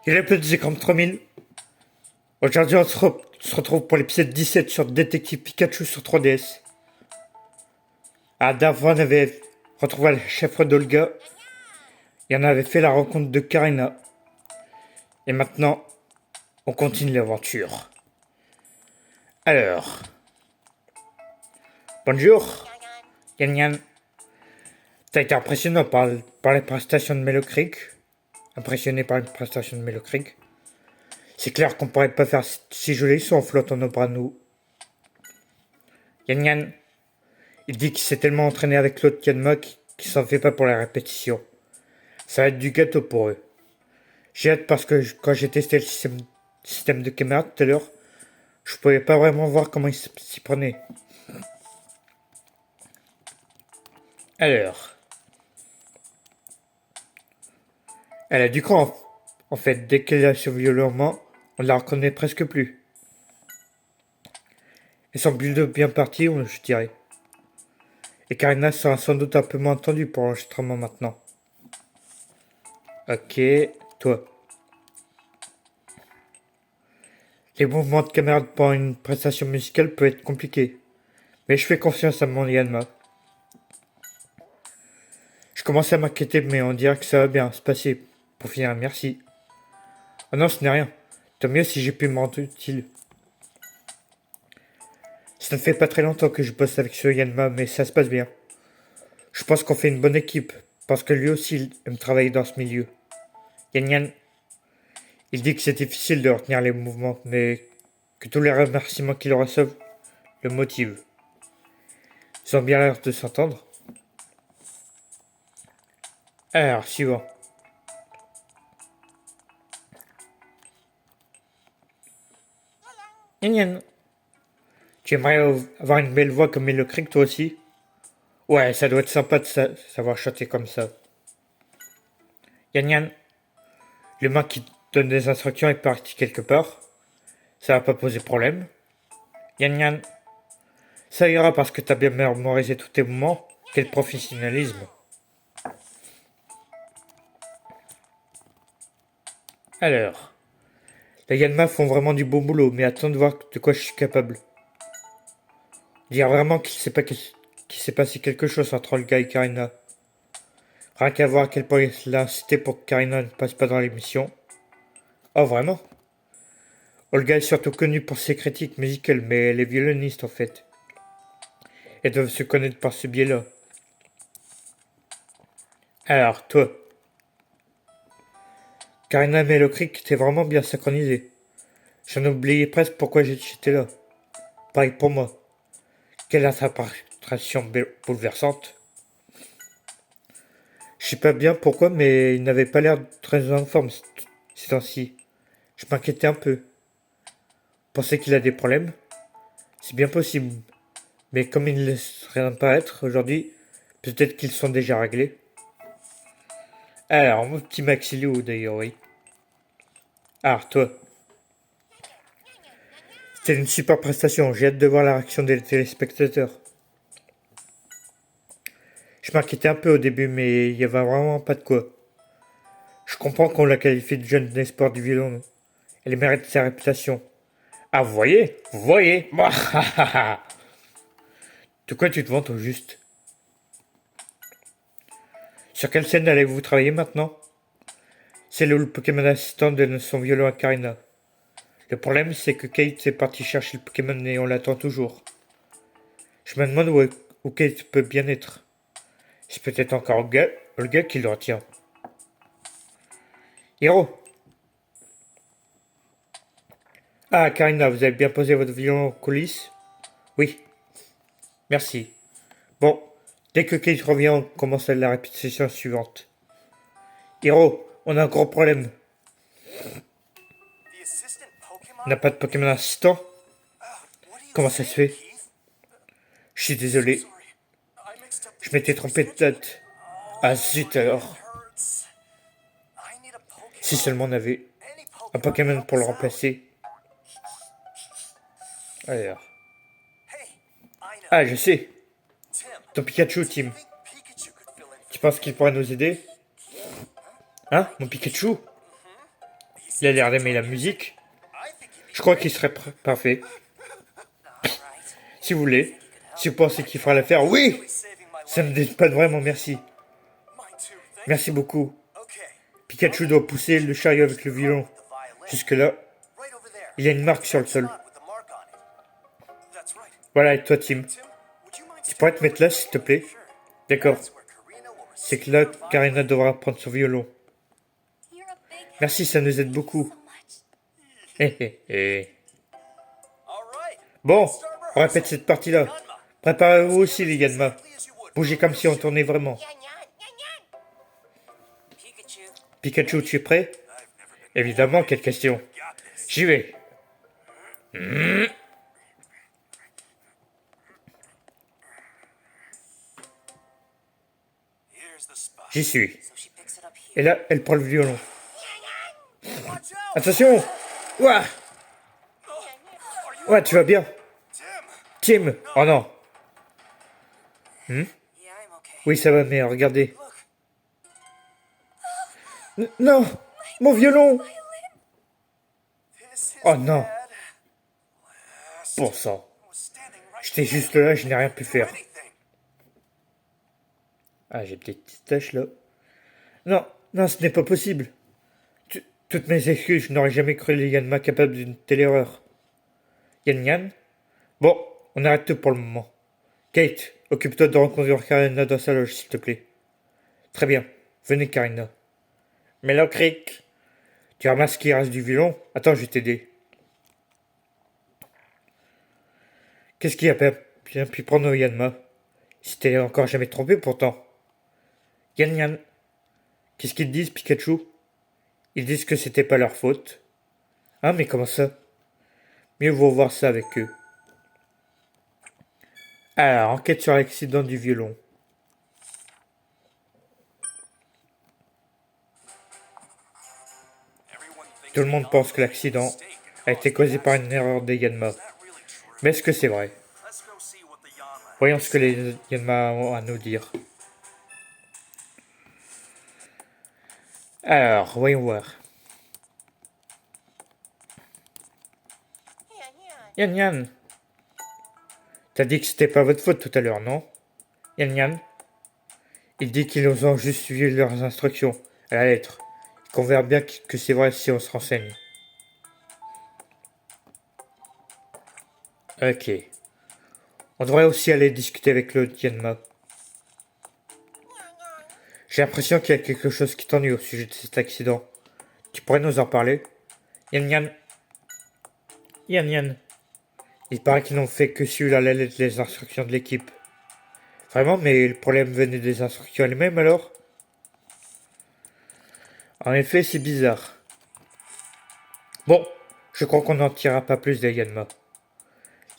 Il est plus de 53 000. Aujourd'hui, se retrouve pour l'épisode 17 sur Détective Pikachu sur 3DS. D'avant, on avait retrouvé la chef d'Olga et on avait fait la rencontre de Karina. Et maintenant, on continue l'aventure. Alors, bonjour, Yan Yan. T'as été impressionnant par les prestations de Mellow Creek. Impressionné par les prestations de Mellow Creek. C'est clair qu'on pourrait pas faire si joli son en flottant nos bras nous. Yan Yan, il dit qu'il s'est tellement entraîné avec l'autre Yanma qu'il s'en fait pas pour la répétition. Ça va être du gâteau pour eux. J'ai hâte parce que quand j'ai testé le système de caméra tout à l'heure, je pouvais pas vraiment voir comment il s'y prenait. Alors, elle a du cran. En fait, dès qu'elle a ce violemment, on la reconnaît presque plus. Et son build-up bien parti, je dirais. Et Karina sera sans doute un peu moins tendue pour l'enregistrement maintenant. Ok, toi. Les mouvements de caméra pendant une prestation musicale peuvent être compliqués. Mais je fais confiance à mon Yanma. Je commence à m'inquiéter, mais on dirait que ça va bien se passer. Pour finir, merci. Oh non, ce n'est rien. Tant mieux si j'ai pu me rendre utile. Ça ne fait pas très longtemps que je bosse avec ce Yanma, mais ça se passe bien. Je pense qu'on fait une bonne équipe, parce que lui aussi il aime travailler dans ce milieu. Yan Yan, il dit que c'est difficile de retenir les mouvements, mais que tous les remerciements qu'il reçoit le motivent. Ils ont bien l'air de s'entendre. Alors, suivant. Yan Yan, tu aimerais avoir une belle voix comme Mellow Creek toi aussi? Ouais, ça doit être sympa de savoir chanter comme ça. Yan Yan, le mec qui te donne des instructions est parti quelque part. Ça va pas poser problème. Yan Yan, ça ira parce que t'as bien mémorisé tous tes mouvements. Quel professionnalisme. Alors, les Yanma font vraiment du bon boulot, mais attends de voir de quoi je suis capable. Dire vraiment qu'il s'est passé quelque chose entre Olga et Karina. Rien qu'à voir à quel point il l'a incité pour que Karina ne passe pas dans l'émission. Oh vraiment? Olga est surtout connue pour ses critiques musicales, mais elle est violoniste en fait. Elles doivent se connaître par ce biais-là. Alors, toi, Karina Mellow Creek, t'es vraiment bien synchronisé. J'en oubliais presque pourquoi j'étais là. Pareil pour moi. Quelle interprétation bouleversante. Je sais pas bien pourquoi, mais il n'avait pas l'air très en forme ces temps-ci. Je m'inquiétais un peu. Pensais qu'il a des problèmes? C'est bien possible. Mais comme il ne laisse rien paraître aujourd'hui, peut-être qu'ils sont déjà réglés. Alors, mon petit Maxilou d'ailleurs, oui. Alors, toi, c'était une super prestation. J'ai hâte de voir la réaction des téléspectateurs. Je m'inquiétais un peu au début, mais il y avait vraiment pas de quoi. Je comprends qu'on l'a qualifiée de jeune espoir du violon. Elle mérite sa réputation. Ah, vous voyez, moi, de quoi tu te vantes au juste? Sur quelle scène allez-vous travailler maintenant? C'est le Pokémon assistant de son violon à Karina. Le problème, c'est que Kate est partie chercher le Pokémon et on l'attend toujours. Je me demande où Kate peut bien être. C'est peut-être encore Olga qui le retient. Hiro! Ah, Karina, vous avez bien posé votre violon en coulisses? Oui, merci. Bon, dès que Kate revient, on commence la répétition suivante. Hiro, on a un gros problème. On n'a pas de Pokémon assistant? Comment ça se fait? Je suis désolé. Je m'étais trompé de date. Ah zut alors. Si seulement on avait un Pokémon pour le remplacer. Alors. Ah, je sais. Ton Pikachu, Tim. Tu penses qu'il pourrait nous aider? Hein, mon Pikachu? Il a l'air d'aimer la musique. Je crois qu'il serait parfait. Si vous voulez. Si vous pensez qu'il fera l'affaire, oui! Ça me dépanne vraiment, merci. Merci beaucoup. Pikachu doit pousser le chariot avec le violon. Jusque-là, il y a une marque sur le sol. Voilà, et toi, Tim? Tu pourrais te mettre là, s'il te plaît? D'accord. C'est que là, Karina devra prendre son violon. Merci, ça nous aide beaucoup. Hé hé hé. Bon, on répète cette partie-là. Préparez-vous aussi, les Yanma. Bougez comme si on tournait vraiment. Pikachu, tu es prêt? Évidemment, quelle question. J'y vais. J'y suis. Et là, elle prend le violon. Attention! Ouah! Ouais, tu vas bien? Tim! Oh non! Oui, ça va, mais regardez. Non! Mon violon! Oh non! Bon sang. J'étais juste là, je n'ai rien pu faire. Ah, j'ai des petites taches là. Non, non, ce n'est pas possible. Toutes mes excuses, je n'aurais jamais cru les Yanma capables d'une telle erreur. Yan Yan? Bon, on arrête tout pour le moment. Kate, occupe-toi de reconduire Karina dans sa loge, s'il te plaît. Très bien. Venez, Karina. Mellow Creek. Tu ramasses ce qui reste du violon? Attends, je vais t'aider. Qu'est-ce qu'il y a bien pu prendre au Yanma? Il s'était encore jamais trompé pourtant. Yan Yan. Qu'est-ce qu'ils disent, Pikachu? Ils disent que c'était pas leur faute. Ah, mais comment ça? Mieux vaut voir ça avec eux. Alors, enquête sur l'accident du violon. Tout le monde pense que l'accident a été causé par une erreur des Yanma. Mais est-ce que c'est vrai? Voyons ce que les Yanma ont à nous dire. Alors, voyons voir. Yan Yan. T'as dit que c'était pas votre faute tout à l'heure, non? Yan Yan. Il dit qu'ils ont juste suivi leurs instructions, à la lettre. Qu'on verra bien que c'est vrai si on se renseigne. Ok. On devrait aussi aller discuter avec le Yanma. J'ai l'impression qu'il y a quelque chose qui t'ennuie au sujet de cet accident. Tu pourrais nous en parler? Yan Yan. Yan Yan. Il paraît qu'ils n'ont fait que suivre à la lettre les instructions de l'équipe. Vraiment, mais le problème venait des instructions elles-mêmes alors? En effet, c'est bizarre. Bon, je crois qu'on n'en tirera pas plus des Yanma.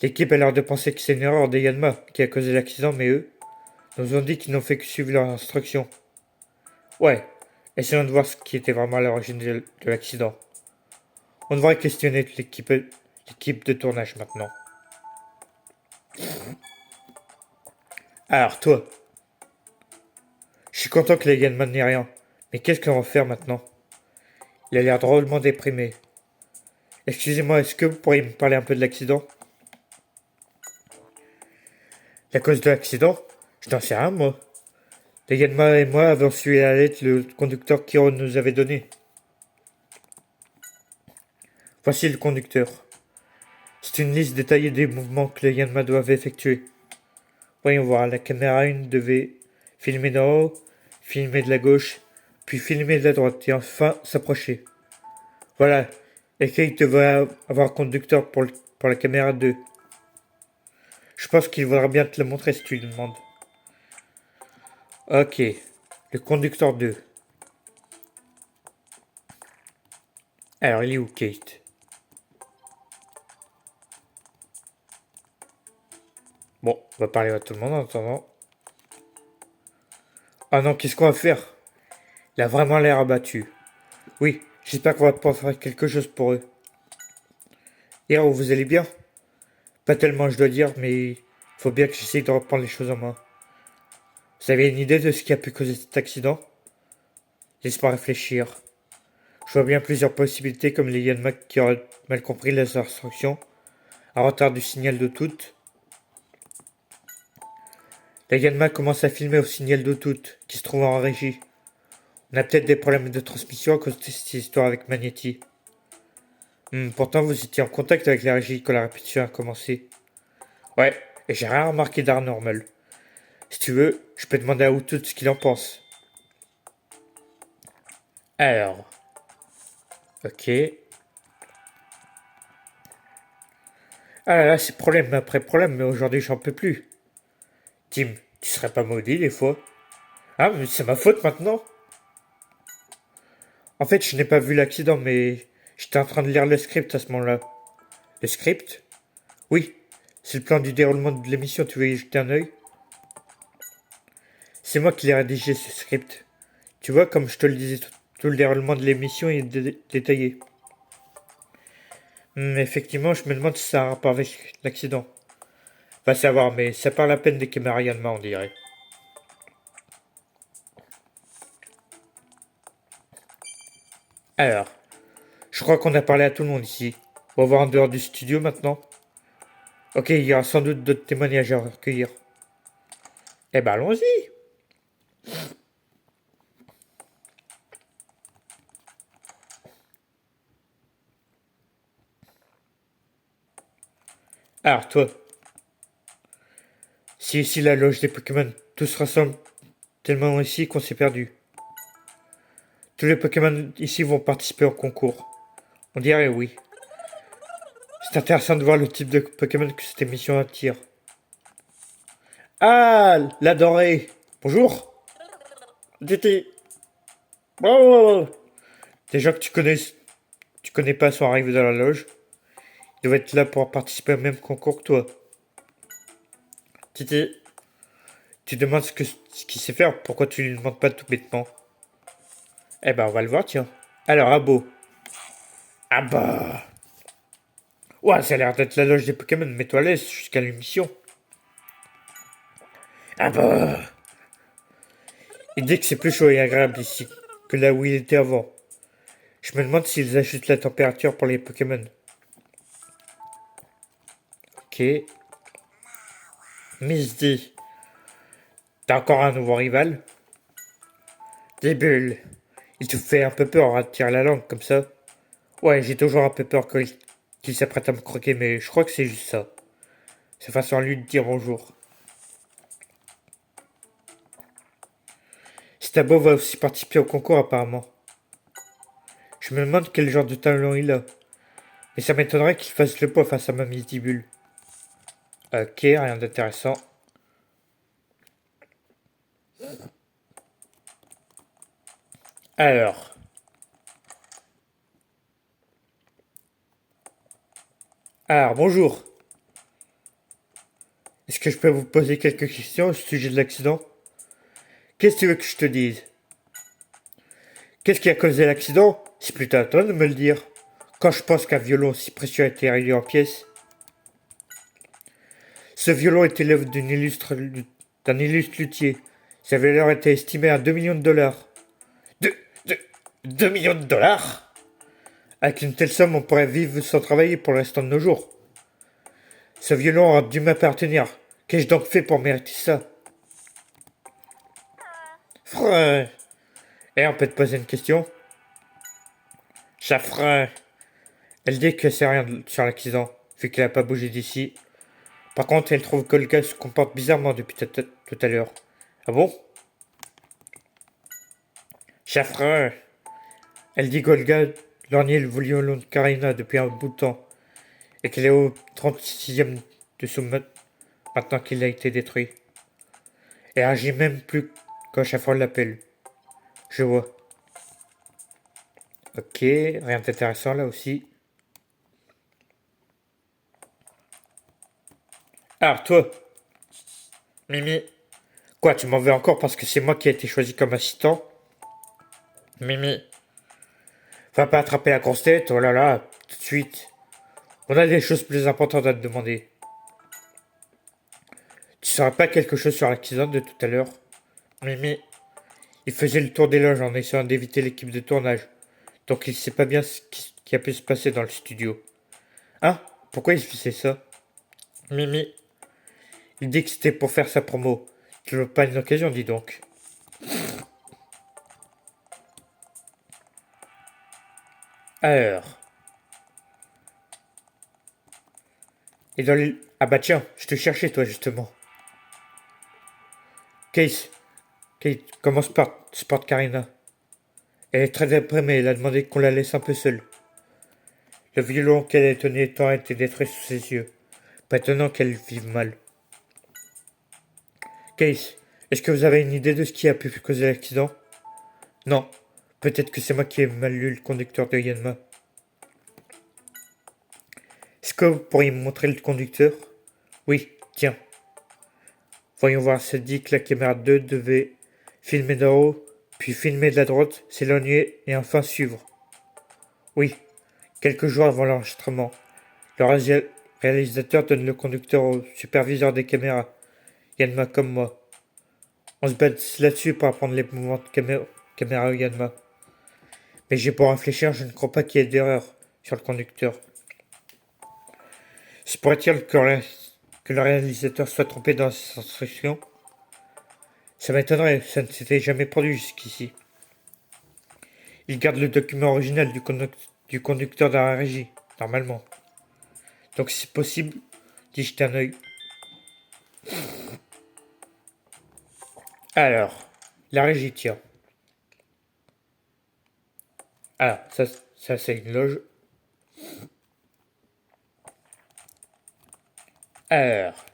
L'équipe a l'air de penser que c'est une erreur des Yanma qui a causé l'accident, mais eux nous ont dit qu'ils n'ont fait que suivre leurs instructions. Ouais, essayons de voir ce qui était vraiment à l'origine de l'accident. On devrait questionner l'équipe de tournage maintenant. Alors, toi, je suis content que les Yanma n'aient rien, mais qu'est-ce qu'on va faire maintenant? Il a l'air drôlement déprimé. Excusez-moi, est-ce que vous pourriez me parler un peu de l'accident? La cause de l'accident? Je n'en sais rien, moi. Les Yanma et moi avons suivi à la lettre le conducteur Kiro nous avait donné. Voici le conducteur. C'est une liste détaillée des mouvements que les Yanma doivent effectuer. Voyons voir, la caméra 1 devait filmer d'en haut, filmer de la gauche, puis filmer de la droite et enfin s'approcher. Voilà, et Kate devrait avoir conducteur pour la caméra 2. Je pense qu'il voudra bien te le montrer si tu lui demandes. Ok, le conducteur 2. Alors, il est où, Kate? Bon, on va parler à tout le monde en attendant. Ah non, qu'est-ce qu'on va faire? Il a vraiment l'air abattu. Oui, j'espère qu'on va pouvoir faire quelque chose pour eux. Hiro, vous allez bien? Pas tellement, je dois dire, mais il faut bien que j'essaye de reprendre les choses en main. Vous avez une idée de ce qui a pu causer cet accident? Laisse-moi réfléchir. Je vois bien plusieurs possibilités comme les Yanma qui auraient mal compris les instructions, un retard du signal de toute. La Yanma commence à filmer au signal de toute, qui se trouve en régie. On a peut-être des problèmes de transmission à cause de cette histoire avec Magnetti. Pourtant, vous étiez en contact avec la régie quand la répétition a commencé. Ouais, et j'ai rien remarqué d'anormal. Si tu veux, je peux demander à Outut ce qu'il en pense. Alors, ok. Ah là là, c'est problème après problème, mais aujourd'hui j'en peux plus. Tim, tu serais pas maudit des fois? Ah, mais c'est ma faute maintenant? En fait, je n'ai pas vu l'accident, mais j'étais en train de lire le script à ce moment-là. Le script? Oui, c'est le plan du déroulement de l'émission, tu veux y jeter un œil? C'est moi qui l'ai rédigé ce script. Tu vois, comme je te le disais, tout le déroulement de l'émission est détaillé. Effectivement, je me demande si ça a un rapport avec l'accident. Va savoir, mais ça parle à peine des caméras Yanma, on dirait. Alors, je crois qu'on a parlé à tout le monde ici. On va voir en dehors du studio maintenant. Ok, il y aura sans doute d'autres témoignages à recueillir. Eh ben, allons-y. Alors, toi, si ici la loge des Pokémon, tout se rassemble tellement ici qu'on s'est perdu. Tous les Pokémon ici vont participer au concours. On dirait oui. C'est intéressant de voir le type de Pokémon que cette émission attire. Ah, la denrée. Bonjour. Titi. Oh. Des gens que tu connais pas sont arrivés dans la loge. Ils doivent être là pour participer au même concours que toi. Titi, tu demandes ce qu'il sait faire, pourquoi tu lui demandes pas tout bêtement? Eh ben, on va le voir, tiens. Alors, Abo. Ah bah. Ouais, ça a l'air d'être la loge des Pokémon, mets-toi à l'aise jusqu'à l'émission. Ah bah. Il dit que c'est plus chaud et agréable ici que là où il était avant. Je me demande s'ils ajustent la température pour les Pokémon. Ok. Miss D. T'as encore un nouveau rival? Des bulles. Il te fait un peu peur à tirer la langue comme ça. Ouais, j'ai toujours un peu peur qu'il s'apprête à me croquer, mais je crois que c'est juste ça. Sa façon à lui de dire bonjour. Stabo va aussi participer au concours apparemment. Je me demande quel genre de talent il a. Mais ça m'étonnerait qu'il fasse le poids face à ma Bulle. Ok, rien d'intéressant. Alors. Alors, bonjour. Est-ce que je peux vous poser quelques questions au sujet de l'accident? Qu'est-ce que tu veux que je te dise? Qu'est-ce qui a causé l'accident? C'est plutôt à toi de me le dire. Quand je pense qu'un violon si précieux a été réduit en pièces. Ce violon était l'œuvre d'un illustre luthier. Sa valeur était estimée à 2 millions de dollars. De, de, 2 millions de dollars? Avec une telle somme, on pourrait vivre sans travailler pour le restant de nos jours. Ce violon aurait dû m'appartenir. Qu'ai-je donc fait pour mériter ça? Frère. Et on peut te poser une question? Chafrin. Elle dit que c'est rien sur l'accident, vu qu'elle n'a pas bougé d'ici. Par contre, elle trouve que le gars se comporte bizarrement depuis tout à l'heure. Ah bon? Chafrin. Elle dit qu'Olga lorgnait le violon de Karina depuis un bout de temps, et qu'elle est au 36e dessous maintenant qu'il a été détruit. Elle agit même plus quand Chafrin l'appelle. Je vois. Ok, rien d'intéressant là aussi. Ah, toi, Mimi. Quoi, tu m'en veux encore parce que c'est moi qui ai été choisi comme assistant? Mimi. Va pas attraper la grosse tête, oh là là, tout de suite. On a des choses plus importantes à te demander. Tu saurais pas quelque chose sur l'accident de tout à l'heure? Mimi. Il faisait le tour des loges en essayant d'éviter l'équipe de tournage. Donc il sait pas bien ce qui a pu se passer dans le studio. Hein? Pourquoi il faisait ça? Mimi, il dit que c'était pour faire sa promo. Tu veux pas une occasion, dis donc. Alors. Et dans les... Ah bah tiens, je te cherchais toi justement. Case, Kate, comment se porte Karina? Elle est très déprimée, elle a demandé qu'on la laisse un peu seule. Le violon qu'elle tenait tant a été détruit sous ses yeux. Pas étonnant qu'elle vive mal. Case, est-ce que vous avez une idée de ce qui a pu causer l'accident? Non. Peut-être que c'est moi qui ai mal lu le conducteur de Yanma. Est-ce que vous pourriez me montrer le conducteur? Oui, tiens. Voyons voir, ça dit que la caméra 2 devait filmer d'en haut, puis filmer de la droite, s'éloigner et enfin suivre. Oui, quelques jours avant l'enregistrement. Le réalisateur donne le conducteur au superviseur des caméras, Yanma comme moi. On se bat là-dessus pour apprendre les mouvements de caméra Yanma. Mais j'ai beau réfléchir, je ne crois pas qu'il y ait d'erreur sur le conducteur. Se pourrait-il que le réalisateur soit trompé dans ses instructions? Ça m'étonnerait, ça ne s'était jamais produit jusqu'ici. Il garde le document original du conducteur dans la régie, normalement. Donc si c'est possible, d'y jeter un œil. Alors, la régie, tiens. Ah, ça c'est une loge. Alors,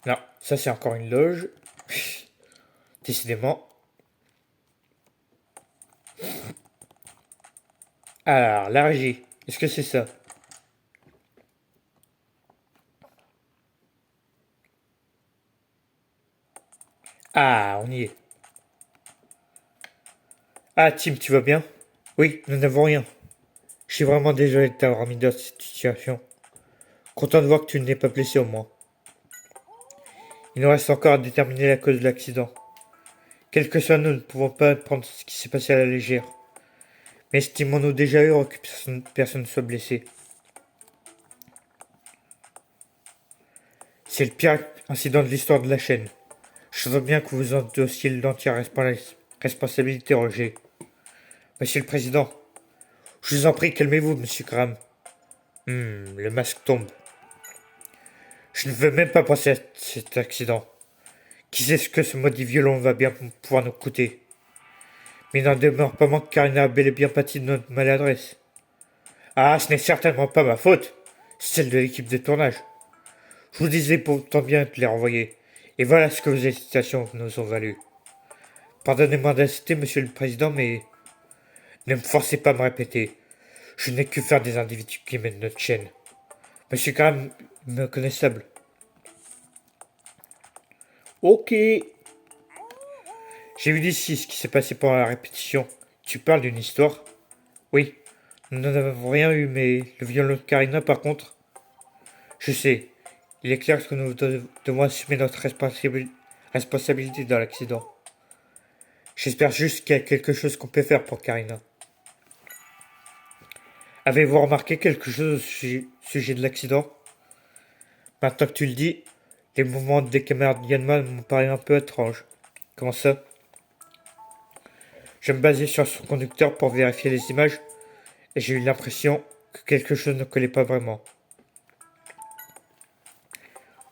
non, ça c'est encore une loge. Décidément. Alors, la régie, est-ce que c'est ça? Ah, on y est. Ah, Tim, tu vas bien? Oui, nous n'avons rien. Je suis vraiment désolé de t'avoir mis dans cette situation. Content de voir que tu n'es pas blessé au moins. Il nous reste encore à déterminer la cause de l'accident. Quel que soit, nous ne pouvons pas prendre ce qui s'est passé à la légère. Mais estimons-nous déjà heureux que personne ne soit blessé. C'est le pire incident de l'histoire de la chaîne. Je sens bien que vous endossiez l'entière responsabilité, Roger. Monsieur le Président, je vous en prie, calmez-vous, Monsieur Graham. Le masque tombe. Je ne veux même pas penser à cet accident. Qui sait ce que ce maudit violon va bien pouvoir nous coûter? Mais il n'en demeure pas moins que Karina a bel et bien pâti de notre maladresse. Ah, ce n'est certainement pas ma faute. C'est celle de l'équipe de tournage. Je vous disais pourtant bien de les renvoyer. Et voilà ce que vos hésitations nous ont valu. Pardonnez-moi d'insister, Monsieur le Président, mais ne me forcez pas à me répéter. Je n'ai que faire des individus qui mènent notre chaîne. Monsieur Graham me connaissable. Ok. J'ai vu d'ici ce qui s'est passé pendant la répétition. Tu parles d'une histoire? Oui. Nous n'en avons rien eu, mais le violon de Karina, par contre. Je sais. Il est clair que nous devons assumer notre responsabilité dans l'accident. J'espère juste qu'il y a quelque chose qu'on peut faire pour Karina. Avez-vous remarqué quelque chose au sujet de l'accident? Maintenant que tu le dis, les mouvements des caméras de Yanma m'ont paru un peu étranges. Comment ça? Je me basais sur son conducteur pour vérifier les images et j'ai eu l'impression que quelque chose ne collait pas vraiment.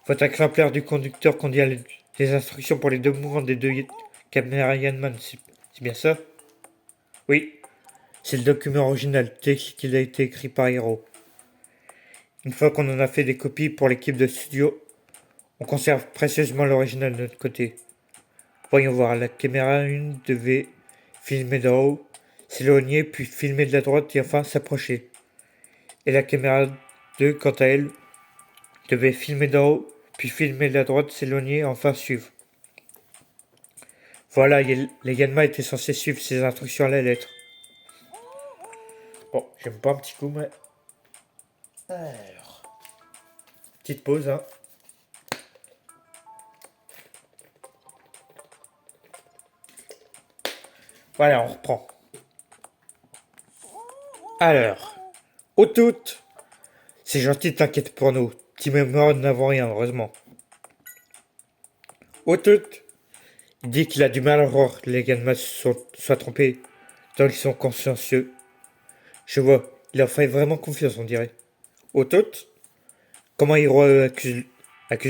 Votre exemplaire du conducteur contient les instructions pour les deux mouvements des deux caméras Yanman, c'est bien ça? Oui, c'est le document original, tel qu'il a été écrit par Hiro. Une fois qu'on en a fait des copies pour l'équipe de studio, on conserve précieusement l'original de notre côté. Voyons voir, la caméra 1 devait filmer d'en haut, s'éloigner, puis filmer de la droite et enfin s'approcher. Et la caméra 2, quant à elle, devait filmer d'en haut, puis filmer de la droite, s'éloigner et enfin suivre. Voilà, les Yanma étaient censés suivre ces instructions à la lettre. Bon, j'aime pas un petit coup, mais... Alors... Petite pause, hein. Voilà, on reprend. Alors, au tout, c'est gentil, t'inquiète pour nous. Tim et moi n'avons rien, heureusement. Au tout, il dit qu'il a du mal à voir que les Ganmas soient trompés, tant ils sont consciencieux. Je vois, il leur fait vraiment confiance, on dirait. Au tout, comment Hiro accuse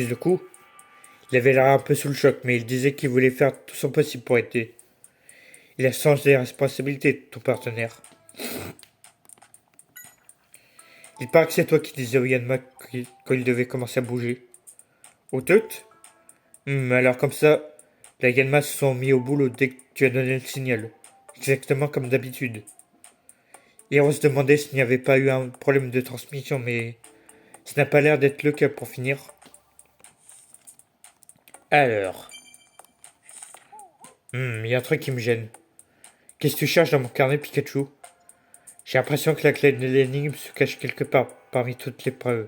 le coup? Il avait l'air un peu sous le choc, mais il disait qu'il voulait faire tout son possible pour aider. Il a sens des responsabilités de ton partenaire. Il paraît que c'est toi qui disais au Yanma quand il devait commencer à bouger. Au tout? Alors comme ça, les Yanma se sont mis au boulot dès que tu as donné le signal. Exactement comme d'habitude. Hiro se demandait s'il n'y avait pas eu un problème de transmission, mais ça n'a pas l'air d'être le cas pour finir. Alors. Il y a un truc qui me gêne. Qu'est-ce que tu cherches dans mon carnet, Pikachu? J'ai l'impression que la clé de l'énigme se cache quelque part parmi toutes les preuves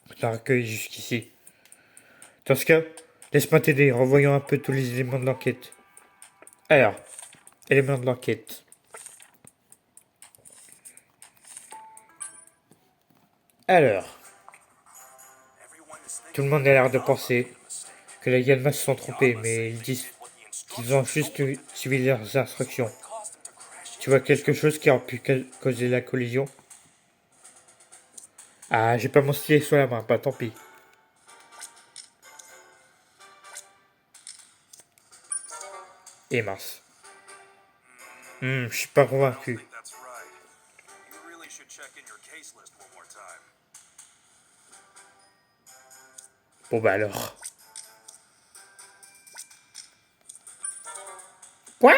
qu'on a recueillies jusqu'ici. Dans ce cas, laisse-moi t'aider, revoyons un peu tous les éléments de l'enquête. Alors, éléments de l'enquête. Alors, tout le monde a l'air de penser que les Yanmas se sont trompés, mais ils disent qu'ils ont juste suivi leurs instructions. Tu vois quelque chose qui aurait pu causer la collision? Ah, j'ai pas mon stylet sur la main, bah tant pis. Et mince. Je suis pas convaincu. Bon bah alors. Quoi?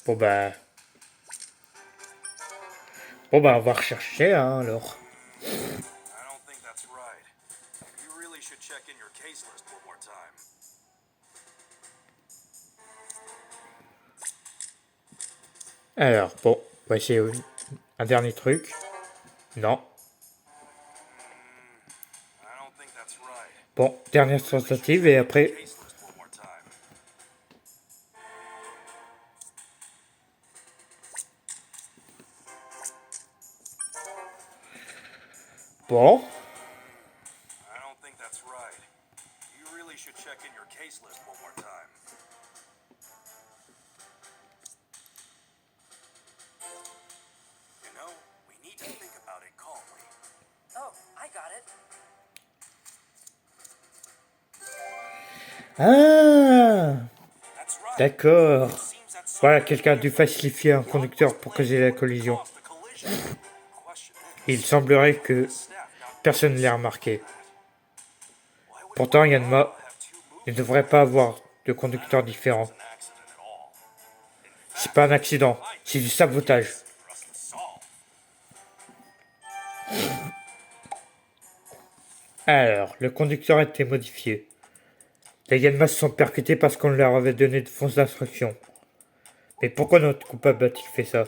Bon bah. Bon bah on va rechercher hein, alors. Alors, bon, on va essayer un dernier truc. Non. Bon, dernière tentative et après. Bon. Ah, d'accord. Voilà, quelqu'un a dû faciliter un conducteur pour causer la collision. Il semblerait que personne ne l'ait remarqué. Pourtant, Yanma ne devrait pas avoir de conducteur différent. C'est pas un accident, c'est du sabotage. Alors, le conducteur a été modifié. Les Yanmas se sont percutés parce qu'on leur avait donné de fausses instructions. Mais pourquoi notre coupable a-t-il fait ça?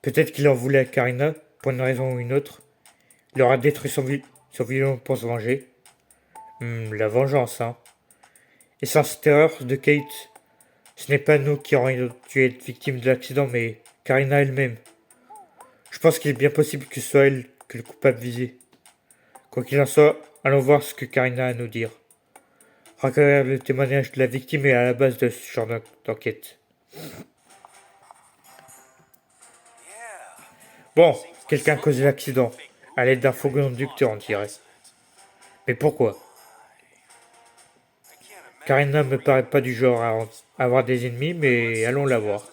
Peut-être qu'il en voulait à Karina, pour une raison ou une autre. Il aura détruit son violon pour se venger. La vengeance, hein. Et sans cette erreur de Kate, ce n'est pas nous qui aurions dû être victimes de l'accident, mais Karina elle-même. Je pense qu'il est bien possible que ce soit elle que le coupable visait. Quoi qu'il en soit, allons voir ce que Karina a à nous dire. Recueillir le témoignage de la victime est à la base de ce genre d'enquête. Bon, quelqu'un a causé l'accident, à l'aide d'un faux conducteur, on dirait. Mais pourquoi? Karina me paraît pas du genre à avoir des ennemis, mais allons la voir.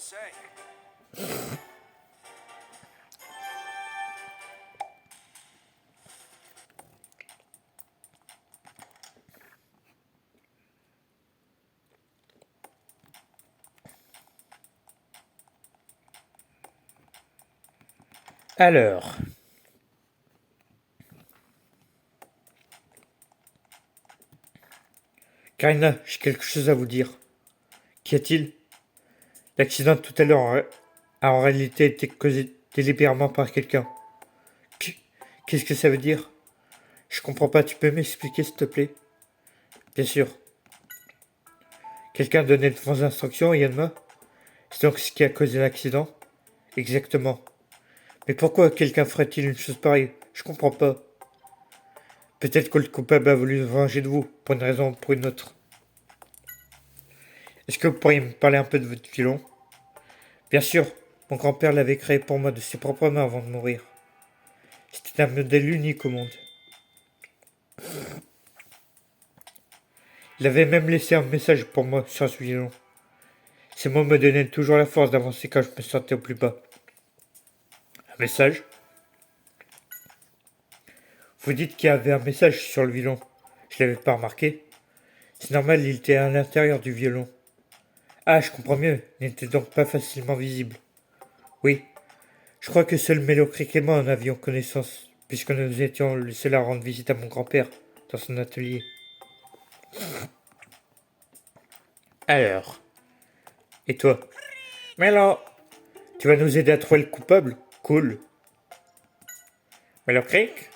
Alors, Karina, j'ai quelque chose à vous dire. Qu'y a-t-il? L'accident de tout à l'heure a en réalité été causé délibérément par quelqu'un. Qu'est-ce que ça veut dire? Je comprends pas, tu peux m'expliquer s'il te plaît? Bien sûr. Quelqu'un donnait de fausses instructions, Yanma? C'est donc ce qui a causé l'accident? Exactement. Mais pourquoi quelqu'un ferait-il une chose pareille? Je comprends pas. Peut-être que le coupable a voulu se venger de vous, pour une raison ou pour une autre. Est-ce que vous pourriez me parler un peu de votre violon? Bien sûr, mon grand-père l'avait créé pour moi de ses propres mains avant de mourir. C'était un modèle unique au monde. Il avait même laissé un message pour moi sur ce violon. Ces mots me donnaient toujours la force d'avancer quand je me sentais au plus bas. Un message? Vous dites qu'il y avait un message sur le violon. Je l'avais pas remarqué. C'est normal, il était à l'intérieur du violon. Ah, je comprends mieux. Il n'était donc pas facilement visible. Oui. Je crois que seul Mélocric et moi en avions connaissance, puisque nous étions les seuls à rendre visite à mon grand-père dans son atelier. Alors, et toi? Mélo, tu vas nous aider à trouver le coupable? Cool. Mélocric?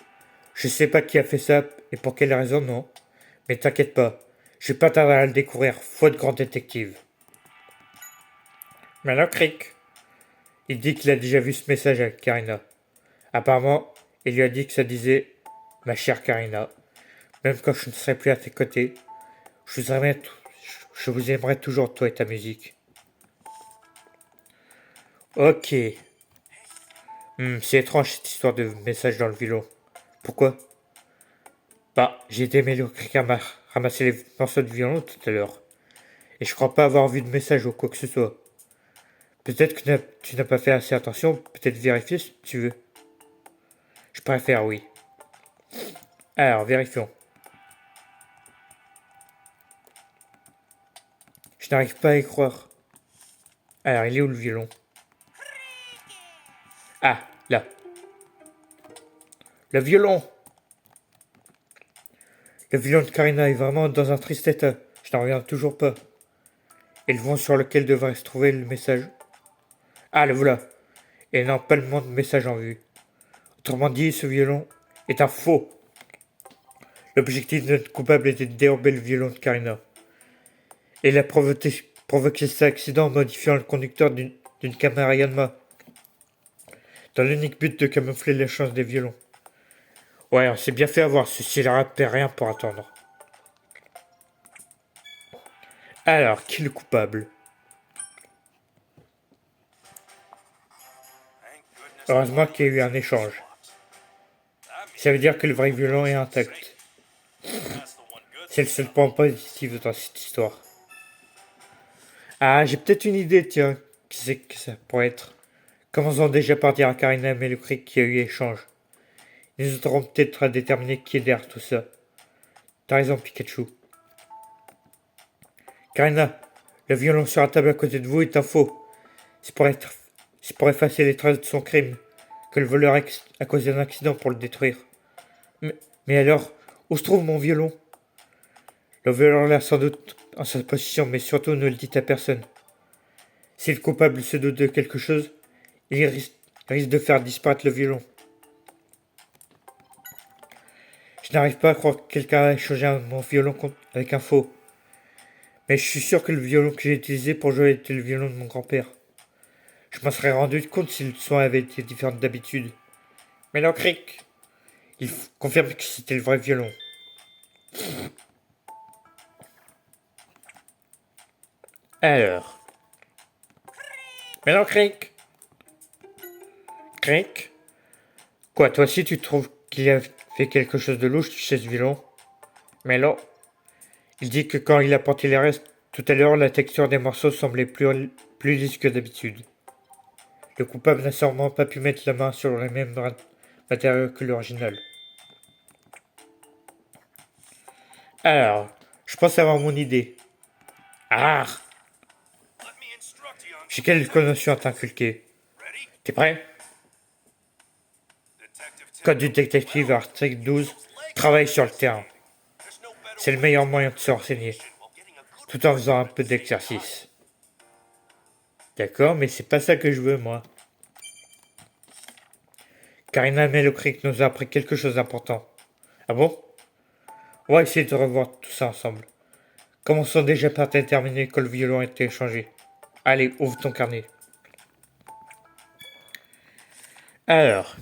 Je sais pas qui a fait ça et pour quelle raison, non. Mais t'inquiète pas, je vais pas tarder à le découvrir, faute grand détective. Mélocric? Il dit qu'il a déjà vu ce message avec Karina. Apparemment, il lui a dit que ça disait ma chère Karina, même quand je ne serai plus à tes côtés, je vous aimerai toujours, toi et ta musique. Ok. C'est étrange cette histoire de message dans le violon. Pourquoi? Bah, j'ai aidé Mélocric à ramasser les morceaux de violon tout à l'heure. Et je crois pas avoir vu de message ou quoi que ce soit. Peut-être que tu n'as pas fait assez attention, peut-être vérifier si tu veux. Je préfère oui. Alors, vérifions. Je n'arrive pas à y croire. Alors, il est où le violon? Ah, là. Le violon! Le violon de Karina est vraiment dans un triste état. Je n'en reviens toujours pas. Et le vent sur lequel devrait se trouver le message? Ah, le voilà. Et non, pas le moins de message en vue. Autrement dit, ce violon est un faux. L'objectif de notre coupable était de dérober le violon de Karina. Et il a provoqué cet accident en modifiant le conducteur d'une caméra Yanma, dans l'unique but de camoufler les chances des violons. Ouais, on s'est bien fait avoir, ceci ne rappelle rien pour attendre. Alors, qui est le coupable? Heureusement qu'il y a eu un échange. Ça veut dire que le vrai violon est intact. C'est le seul point positif dans cette histoire. Ah, j'ai peut-être une idée, tiens. Qui c'est que ça pourrait être? Commençons déjà par dire à Karina et Mélocric qu'il y a eu échange. Ils nous aideront peut-être à déterminer qui est derrière tout ça. T'as raison, Pikachu. Karina, le violon sur la table à côté de vous est un faux. C'est pour effacer les traces de son crime que le voleur a causé un accident pour le détruire. Mais alors, où se trouve mon violon? Le voleur l'a sans doute en sa possession, mais surtout ne le dites à personne. Si le coupable se doute de quelque chose, il risque de faire disparaître le violon. Je n'arrive pas à croire que quelqu'un a échangé mon violon avec un faux. Mais je suis sûr que le violon que j'ai utilisé pour jouer était le violon de mon grand-père. Je m'en serais rendu compte si le son avait été différent d'habitude. Mais Mélocric, il confirme que c'était le vrai violon. Alors, Mélocric, Cric, quoi, toi aussi tu trouves qu'il a fait quelque chose de louche chez ce violon? Mélo, il dit que quand il a porté les restes, tout à l'heure, la texture des morceaux semblait plus lisse que d'habitude. Le coupable n'a sûrement pas pu mettre la main sur les mêmes matériaux que l'original. Alors, je pense avoir mon idée. Ah! J'ai quelques notions à t'inculquer. T'es prêt? Code du détective article 12. Travaille sur le terrain. C'est le meilleur moyen de se renseigner, tout en faisant un peu d'exercice. D'accord, mais c'est pas ça que je veux, moi. Karina Mellowcreek nous a appris quelque chose d'important. Ah bon? On va essayer de revoir tout ça ensemble. Commençons déjà par déterminer que le violon a été échangé. Allez, ouvre ton carnet. Alors,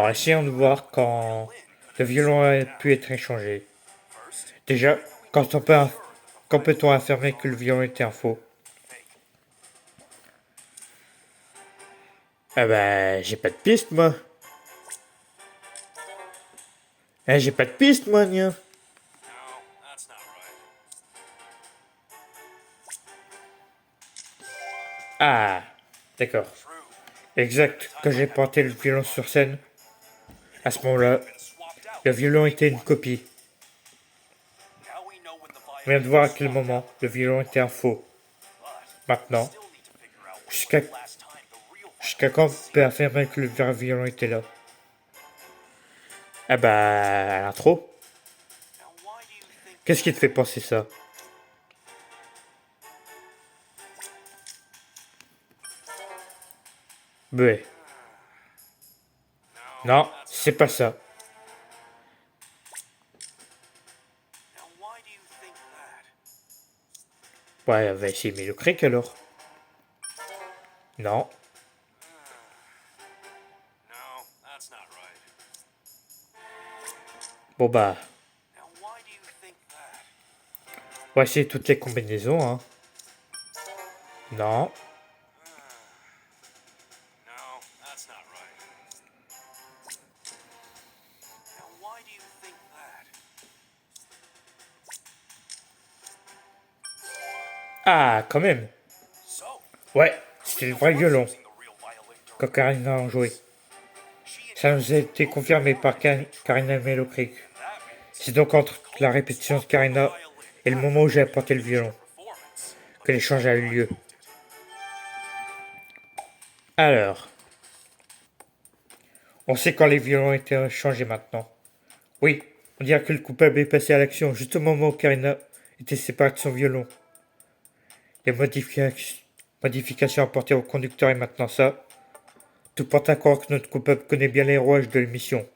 essayons de voir quand le violon a pu être échangé. Déjà, quand peut-on affirmer que le violon était un faux? Ah bah, j'ai pas de piste, moi. J'ai pas de piste, moi, Nia. Ah, d'accord. Exact, quand j'ai porté le violon sur scène, à ce moment-là, le violon était une copie. On vient de voir à quel moment le violon était un faux. Maintenant, jusqu'à jusqu'à quand on peut affirmer que le vrai violon était là? Ah bah, à l'intro. Qu'est-ce qui te fait penser ça? Ouais. Non, c'est pas ça. Ouais, on va essayer Milo Creek alors. Non. Bon bah, on va essayer toutes les combinaisons, hein. Non. Ah, quand même. Ouais, c'était le vrai violon quand Karina en jouait. Ça nous a été confirmé par Karina Mellowcreek. C'est donc entre la répétition de Karina et le moment où j'ai apporté le violon que l'échange a eu lieu. Alors, on sait quand les violons ont été échangés maintenant. Oui, on dirait que le coupable est passé à l'action juste au moment où Karina était séparée de son violon. Les modifications apportées au conducteur et maintenant ça. Tout porte à croire que notre coupable connaît bien les rouages de l'émission.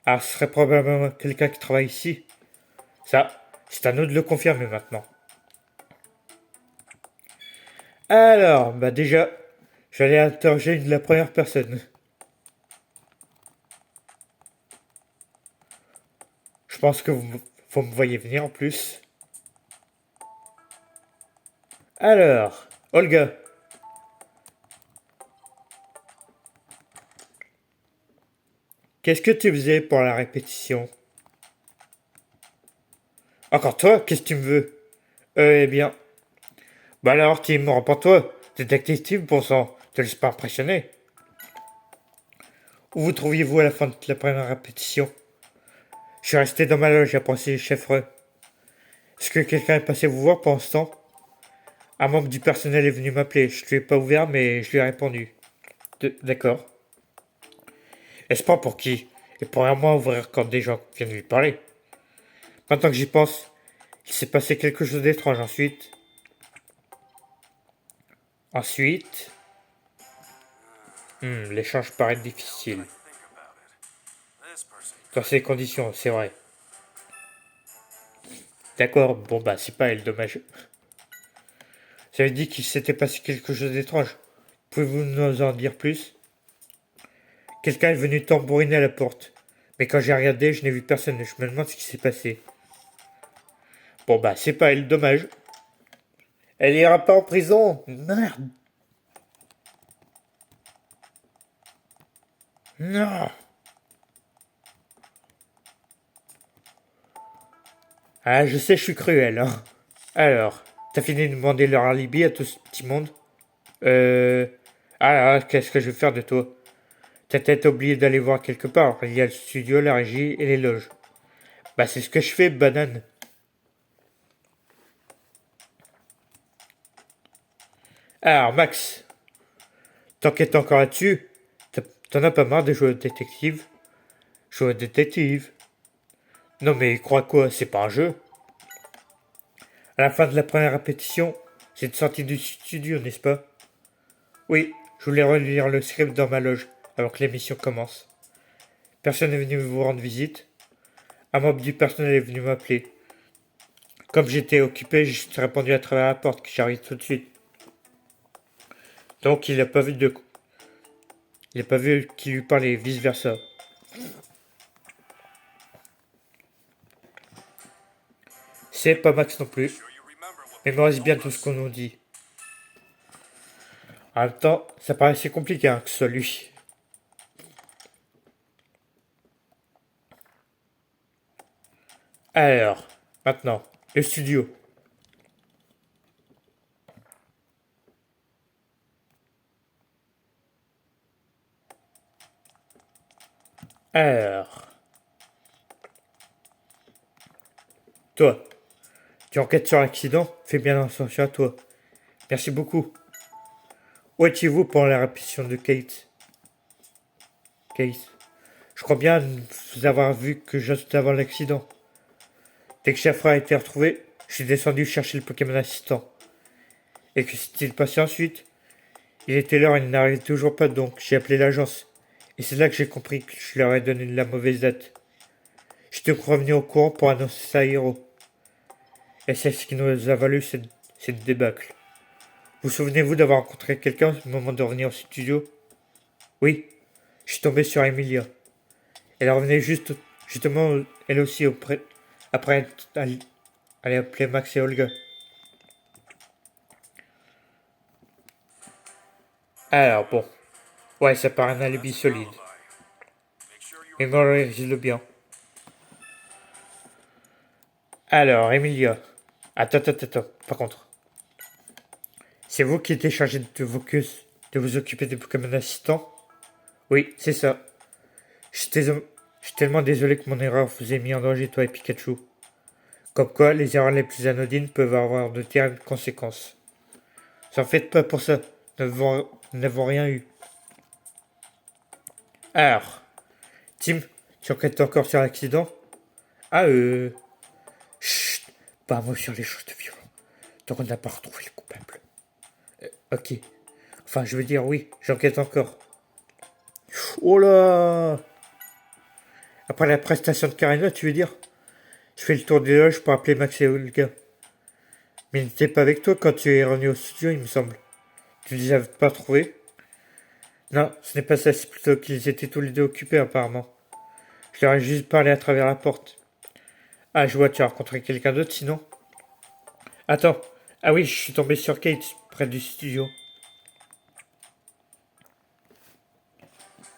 Ah, ce serait probablement quelqu'un qui travaille ici. Ça, c'est à nous de le confirmer maintenant. Alors, bah déjà, j'allais interroger la première personne. Je pense que vous me voyez venir en plus. Alors, Olga, qu'est-ce que tu faisais pour la répétition? Encore toi, qu'est-ce que tu me veux? Eh bien. Bah alors, Tim, reprends-toi. Détective Tim, pour sang, te laisse pas impressionner. Où vous trouviez-vous à la fin de la première répétition? Je suis resté dans ma loge à penser les chefs. Est-ce que quelqu'un est passé vous voir pendant ce temps? Un membre du personnel est venu m'appeler. Je lui ai pas ouvert, mais je lui ai répondu. D'accord. Est-ce pas pour qui? Et pour moi ouvrir quand des gens viennent lui parler. Maintenant que j'y pense, il s'est passé quelque chose d'étrange ensuite. Ensuite, l'échange paraît difficile. Dans ces conditions, c'est vrai. D'accord, bon bah c'est pas elle, dommage. J'avais dit qu'il s'était passé quelque chose d'étrange. Pouvez-vous nous en dire plus? Quelqu'un est venu tambouriner à la porte. Mais quand j'ai regardé, je n'ai vu personne. Je me demande ce qui s'est passé. Bon bah c'est pas elle, dommage. Elle ira pas en prison. Merde. Non. Ah, je sais, je suis cruel, hein. Alors, t'as fini de demander leur alibi à tout ce petit monde? Euh... qu'est-ce que je vais faire de toi? T'as peut-être oublié d'aller voir quelque part. Il y a le studio, la régie et les loges. Bah c'est ce que je fais, banane. Alors, Max, t'enquêtes encore là-dessus? T'en as pas marre de jouer au détective? Jouer au détective? Non mais crois quoi, c'est pas un jeu? À la fin de la première répétition, c'est sorti du studio, n'est-ce pas? Oui, je voulais relire le script dans ma loge avant que l'émission commence. Personne n'est venu vous rendre visite. Un membre du personnel est venu m'appeler. Comme j'étais occupé, j'ai juste répondu à travers la porte que j'arrive tout de suite. Donc il n'a pas vu qui lui parlait, vice versa. C'est pas Max non plus. Mémorise bien tout ce qu'on nous dit. En même temps, ça paraissait compliqué que ce soit lui. Alors, maintenant, le studio. Alors, toi, tu enquêtes sur l'accident? Fais bien attention à toi. Merci beaucoup. Où étiez-vous pendant la répétition de Kate? Kate, je crois bien vous avoir vu que juste avant l'accident. Dès que Shafra a été retrouvé, je suis descendu chercher le Pokémon assistant. Et que s'est-il passé ensuite? Il était l'heure et il n'arrivait toujours pas, donc j'ai appelé l'agence. Et c'est là que j'ai compris que je leur ai donné la mauvaise date. J'étais revenu au courant pour annoncer ça à Hiro. Et c'est ce qui nous a valu cette débâcle. Vous souvenez-vous d'avoir rencontré quelqu'un au moment de revenir au studio? Oui, je suis tombé sur Emilia. Elle revenait justement, elle aussi, après être allée appeler Max et Olga. Alors bon, ouais, ça paraît un alibi solide. Mémorise-le bien. Alors, Emilia. Attends, par contre. C'est vous qui étiez chargé de vous occuper des Pokémon assistants? Oui, c'est ça. Je suis tellement désolé que mon erreur vous ait mis en danger, toi et Pikachu. Comme quoi, les erreurs les plus anodines peuvent avoir de terribles conséquences. S'en faites pas pour ça. Nous n'avons rien eu. Alors, Tim, tu enquêtes encore sur l'accident? Ah, Chut, pas un mot sur les choses de violon. Donc on n'a pas retrouvé le coupable. Ok. Enfin, je veux dire, oui, j'enquête encore. Oh là! Après la prestation de Karina, tu veux dire? Je fais le tour des loges pour appeler Max et Olga. Mais ils n'étaient pas avec toi quand tu es revenu au studio, il me semble. Tu les avais pas trouvés? Non, ce n'est pas ça, c'est plutôt qu'ils étaient tous les deux occupés apparemment. Je leur ai juste parlé à travers la porte. Ah, je vois, tu as rencontré quelqu'un d'autre sinon? Attends. Ah oui, je suis tombé sur Kate, près du studio.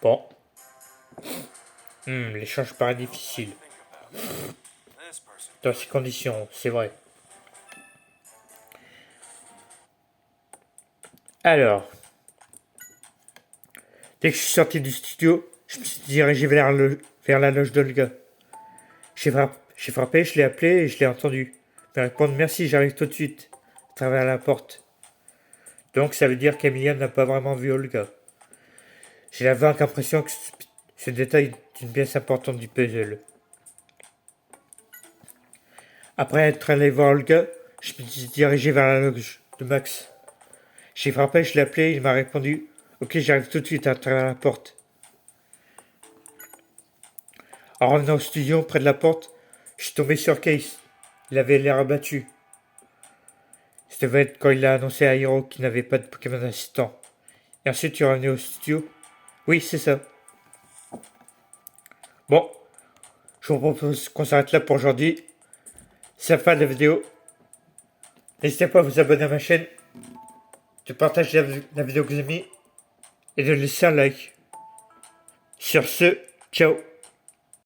Bon. L'échange paraît difficile. Dans ces conditions, c'est vrai. Alors, dès que je suis sorti du studio, je me suis dirigé vers la loge d'Olga. J'ai frappé, je l'ai appelé et je l'ai entendu me répondre merci, j'arrive tout de suite, à travers la porte. Donc ça veut dire qu'Emilia n'a pas vraiment vu Olga. J'ai la vague impression que ce détail est une pièce importante du puzzle. Après être allé voir Olga, je me suis dirigé vers la loge de Max. J'ai frappé, je l'ai appelé, il m'a répondu ok, j'arrive tout de suite à travers la porte. En revenant au studio, près de la porte, je suis tombé sur Case. Il avait l'air abattu. Ça devait être quand il a annoncé à Hiro qu'il n'avait pas de Pokémon assistant. Et ensuite, tu es revenu au studio? Oui, c'est ça. Bon, je vous propose qu'on s'arrête là pour aujourd'hui. C'est la fin de la vidéo. N'hésitez pas à vous abonner à ma chaîne, de partager la vidéo que vous avez mis et de laisser un like. Sur ce, ciao.